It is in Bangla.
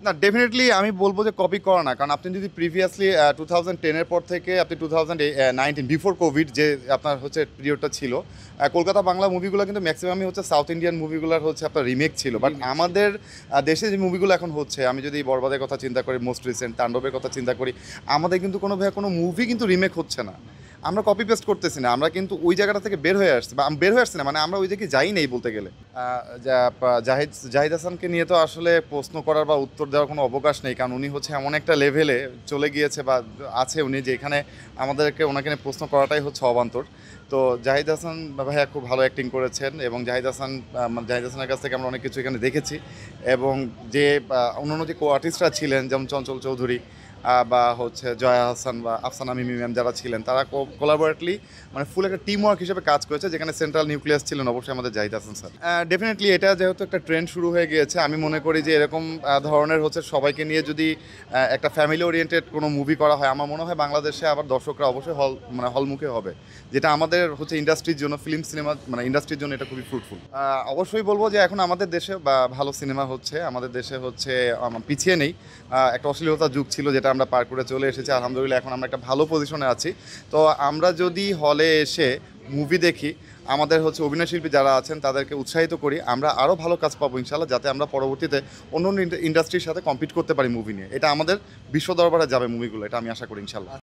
না, ডেফিনিটলি আমি বলব যে কপি করা না, কারণ আপনি যদি প্রিভিয়াসলি 2010 এর পর থেকে আপনি 2019 বিফোর কোভিড যে আপনার হচ্ছে পিরিয়ডটা ছিল, কলকাতা বাংলা মুভিগুলো কিন্তু ম্যাক্সিমামই হচ্ছে সাউথ ইন্ডিয়ান মুভিগুলোর হচ্ছে আপনার রিমেক ছিল। বাট আমাদের দেশে যে মুভিগুলো এখন হচ্ছে, আমি যদি বরবাদের কথা চিন্তা করি, মোস্ট রিসেন্ট তাণ্ডবের কথা চিন্তা করি, আমাদের কিন্তু কোনো মুভি কিন্তু রিমেক হচ্ছে না। আমরা কপি পেস্ট করতেছি না, আমরা কিন্তু ওই জায়গাটা থেকে বের হয়ে আসছি, বা বের হয়ে আসছি না মানে আমরা ওই জায়গায় যাই নেই বলতে গেলে। জাহিদ হাসানকে নিয়ে তো আসলে প্রশ্ন করার বা উত্তর দেওয়ার কোনো অবকাশ নেই, কারণ উনি হচ্ছে এমন একটা লেভেলে চলে গিয়েছে বা আছে উনি, যে এখানে আমাদেরকে ওনাকে নিয়ে প্রশ্ন করাটাই হচ্ছে অবান্তর। তো জাহিদ হাসান ভাইয়া খুব ভালো অ্যাক্টিং করেছেন, এবং জাহিদ হাসানের কাছ থেকে আমরা অনেক কিছু এখানে দেখেছি। এবং যে অন্যান্য যে কো আর্টিস্টরা ছিলেন, যেমন চঞ্চল চৌধুরী বা হচ্ছে জয়া হাসান বা আফসানা মিমি ম্যাম যারা ছিলেন, তারা কোলাবোরেটলি মানে ফুল একটা টিম ওয়ার্ক হিসেবে কাজ করেছে, যেখানে সেন্ট্রাল নিউক্লিয়াস ছিলেন অবশ্যই আমাদের জাহিদ হাসান স্যার। ডেফিনেটলি এটা যেহেতু একটা ট্রেন্ড শুরু হয়ে গিয়েছে, আমি মনে করি যে এরকম ধরনের হচ্ছে সবাইকে নিয়ে যদি একটা ফ্যামিলি ওরিয়েন্টেড কোনো মুভি করা হয়, আমার মনে হয় বাংলাদেশে আবার দর্শকরা অবশ্যই হলমুখে হবে, যেটা আমাদের হচ্ছে ইন্ডাস্ট্রির জন্য, ফিল্ম সিনেমা মানে ইন্ডাস্ট্রির জন্য এটা খুবই ফ্রুটফুল। অবশ্যই বলবো যে এখন আমাদের দেশে বা ভালো সিনেমা হচ্ছে, আমাদের দেশে হচ্ছে পিছিয়ে নেই। একটা অশ্লীলতার যুগ ছিল যেটা আমরা পার করে চলে এসেছি, আলহামদুলিল্লাহ এখন আমরা একটা ভালো পজিশনে আছি। তো আমরা যদি হলে এসে মুভি দেখি, আমাদের হচ্ছে অভিনয়শিল্পী যারা আছেন তাদেরকে উৎসাহিত করি, আমরা আরও ভালো কাজ পাবো ইনশাল্লাহ, যাতে আমরা পরবর্তীতে অন্য ইন্ডাস্ট্রির সাথে কম্পিট করতে পারি মুভি নিয়ে। এটা আমাদের বিশ্ব দরবারে যাবে মুভিগুলো, এটা আমি আশা করি ইনশাল্লাহ।